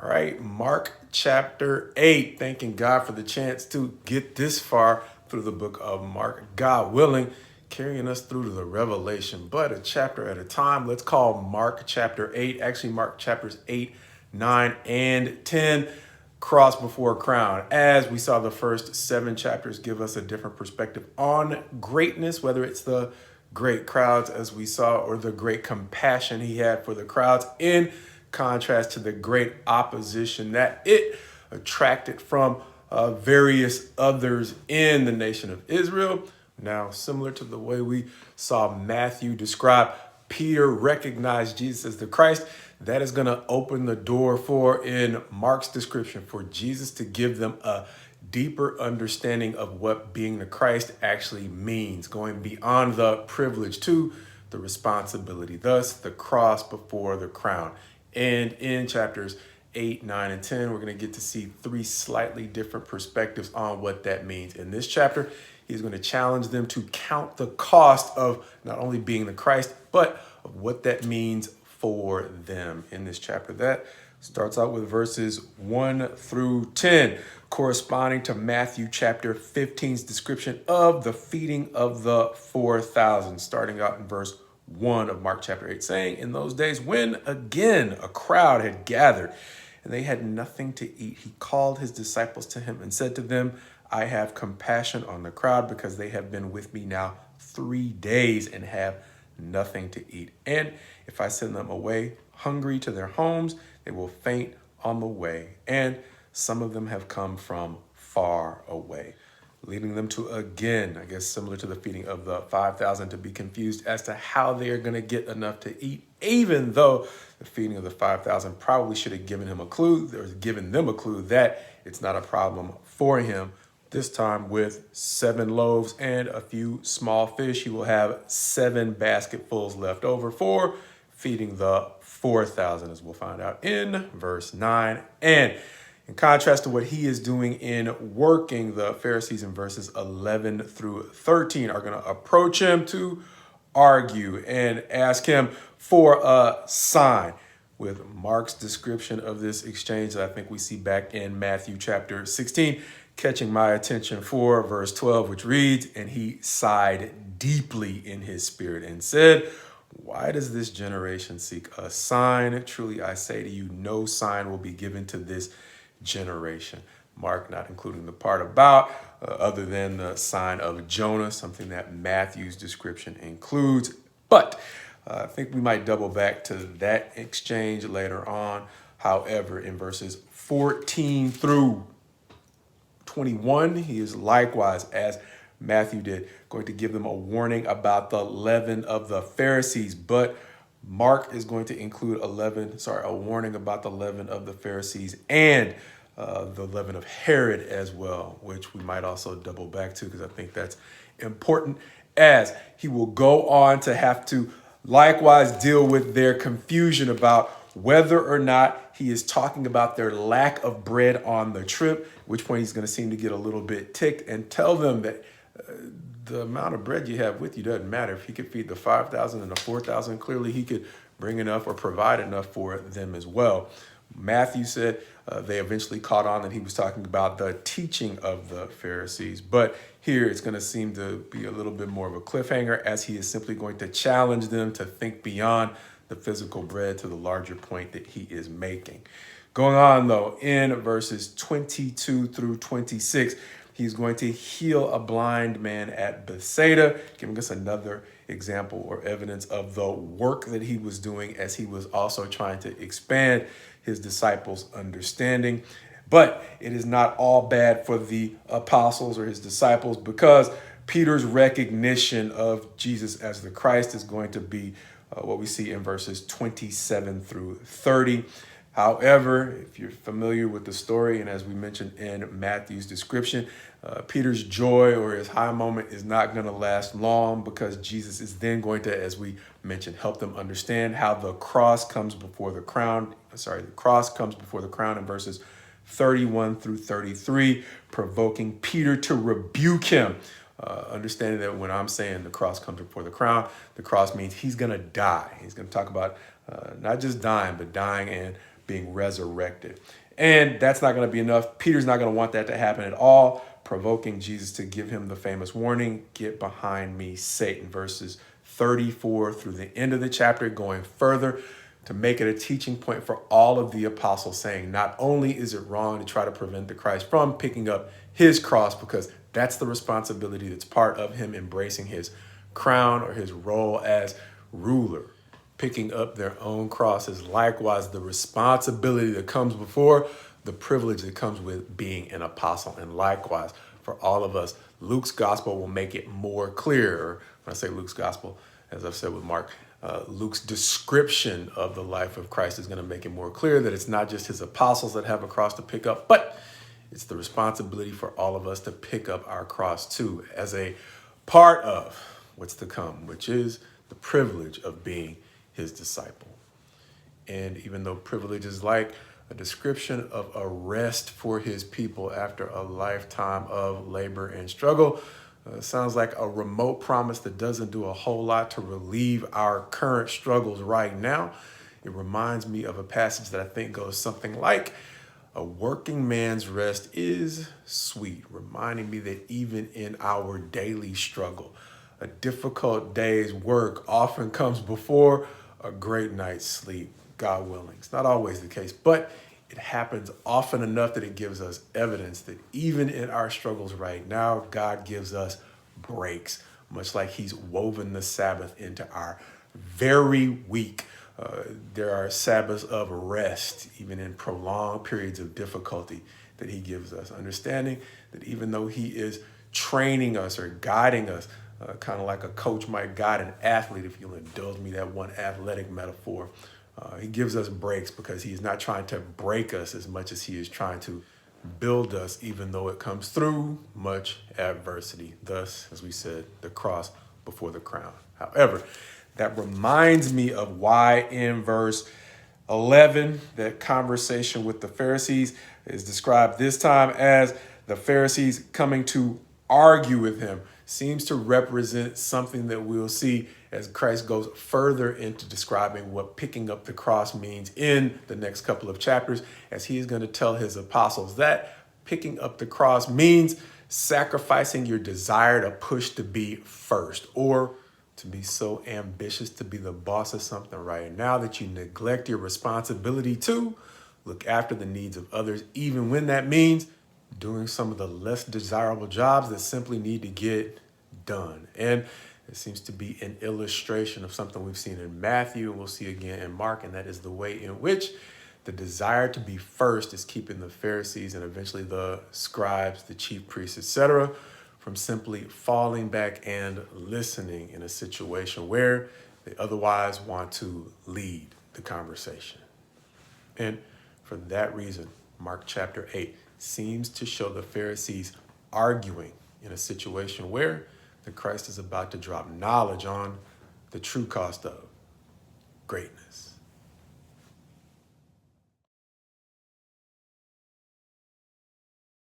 All right, Mark chapter 8. Thanking God for the chance to get this far through the book of Mark. God willing, carrying us through to the Revelation, but a chapter at a time. Let's call Mark chapter 8, actually Mark chapters 8, 9, and 10. Cross before crown. As we saw, the first 7 chapters give us a different perspective on greatness, whether it's the great crowds as we saw, or the great compassion he had for the crowds, in contrast to the great opposition that it attracted from various others in the nation of Israel. Now, similar to the way we saw Matthew describe Peter recognize Jesus as the Christ, that is going to open the door for, in Mark's description, for Jesus to give them a deeper understanding of what being the Christ actually means, going beyond the privilege to the responsibility, thus the cross before the crown. And in chapters 8, 9, and 10, we're going to get to see 3 slightly different perspectives on what that means. In this chapter, he's going to challenge them to count the cost of not only being the Christ, but of what that means for them in this chapter. That starts out with verses 1 through 10, corresponding to Matthew chapter 15's description of the feeding of the 4,000, starting out in verse 1 of Mark chapter 8, saying, "In those days, when again a crowd had gathered and they had nothing to eat, he called his disciples to him and said to them, I have compassion on the crowd because they have been with me now 3 days and have nothing to eat. And if I send them away hungry to their homes, they will faint on the way. And some of them have come from far away," leading them to, again, I guess similar to the feeding of the 5,000, to be confused as to how they are going to get enough to eat, even though the feeding of the 5,000 probably should have given him a clue, or given them a clue that it's not a problem for him. This time with 7 loaves and a few small fish, he will have 7 basketfuls left over for feeding the 4,000, as we'll find out in verse 9. And in contrast to what he is doing in working, the Pharisees in verses 11 through 13 are going to approach him to argue and ask him for a sign, with Mark's description of this exchange that I think we see back in Matthew chapter 16, catching my attention for verse 12, which reads, "And he sighed deeply in his spirit and said, why does this generation seek a sign? Truly I say to you, no sign will be given to this generation." Mark not including the part about other than the sign of Jonah, something that Matthew's description includes. But I think we might double back to that exchange later on. However, in verses 14 through 21, he is likewise, as Matthew did, going to give them a warning about the leaven of the Pharisees. But Mark is going to include a warning about the leaven of the Pharisees and the leaven of Herod as well, which we might also double back to, because I think that's important, as he will go on to have to likewise deal with their confusion about whether or not he is talking about their lack of bread on the trip, at which point he's going to seem to get a little bit ticked and tell them that the amount of bread you have with you doesn't matter. If he could feed the 5,000 and the 4,000, clearly he could bring enough or provide enough for them as well. Matthew said they eventually caught on that he was talking about the teaching of the Pharisees. But here it's going to seem to be a little bit more of a cliffhanger, as he is simply going to challenge them to think beyond the physical bread to the larger point that he is making. Going on, though, in verses 22 through 26, he's going to heal a blind man at Bethsaida, giving us another example or evidence of the work that he was doing, as he was also trying to expand his disciples' understanding. But it is not all bad for the apostles or his disciples, because Peter's recognition of Jesus as the Christ is going to be what we see in verses 27 through 30. However, if you're familiar with the story, and as we mentioned in Matthew's description, Peter's joy or his high moment is not going to last long, because Jesus is then going to, as we mentioned, help them understand how the cross comes before the crown. The cross comes before the crown in verses 31 through 33, provoking Peter to rebuke him. Understanding that when I'm saying the cross comes before the cross means he's going to die. He's going to talk about not just dying, but dying and being resurrected. And that's not going to be enough. Peter's not going to want that to happen at all, provoking Jesus to give him the famous warning, "Get behind me, Satan," verses 34 through the end of the chapter, going further to make it a teaching point for all of the apostles, saying not only is it wrong to try to prevent the Christ from picking up his cross, because that's the responsibility that's part of him embracing his crown or his role as ruler. Picking up their own cross is likewise the responsibility that comes before the privilege that comes with being an apostle. And likewise, for all of us, Luke's gospel will make it more clear. When I say Luke's gospel, as I've said with Mark, Luke's description of the life of Christ is going to make it more clear that it's not just his apostles that have a cross to pick up, but it's the responsibility for all of us to pick up our cross too, as a part of what's to come, which is the privilege of being his disciple. And even though privilege is like a description of a rest for his people after a lifetime of labor and struggle, sounds like a remote promise that doesn't do a whole lot to relieve our current struggles right now. It reminds me of a passage that I think goes something like, "A working man's rest is sweet," reminding me that even in our daily struggle, a difficult day's work often comes before a great night's sleep, God willing. It's not always the case, but it happens often enough that it gives us evidence that even in our struggles right now, God gives us breaks, much like he's woven the Sabbath into our very week. There are Sabbaths of rest, even in prolonged periods of difficulty, that he gives us. Understanding that even though he is training us or guiding us, kind of like a coach might guide an athlete, if you'll indulge me that one athletic metaphor, he gives us breaks because he is not trying to break us as much as he is trying to build us, even though it comes through much adversity. Thus, as we said, the cross before the crown. However, that reminds me of why in verse 11, that conversation with the Pharisees is described this time as the Pharisees coming to argue with him, seems to represent something that we'll see as Christ goes further into describing what picking up the cross means in the next couple of chapters, as he is going to tell his apostles that picking up the cross means sacrificing your desire to push to be first, or to be so ambitious to be the boss of something right now that you neglect your responsibility to look after the needs of others, even when that means doing some of the less desirable jobs that simply need to get done. And it seems to be an illustration of something we've seen in Matthew and we'll see again in Mark, and that is the way in which the desire to be first is keeping the Pharisees and eventually the scribes, the chief priests, etc., from simply falling back and listening in a situation where they otherwise want to lead the conversation. And for that reason, Mark chapter 8 seems to show the Pharisees arguing in a situation where the Christ is about to drop knowledge on the true cost of greatness.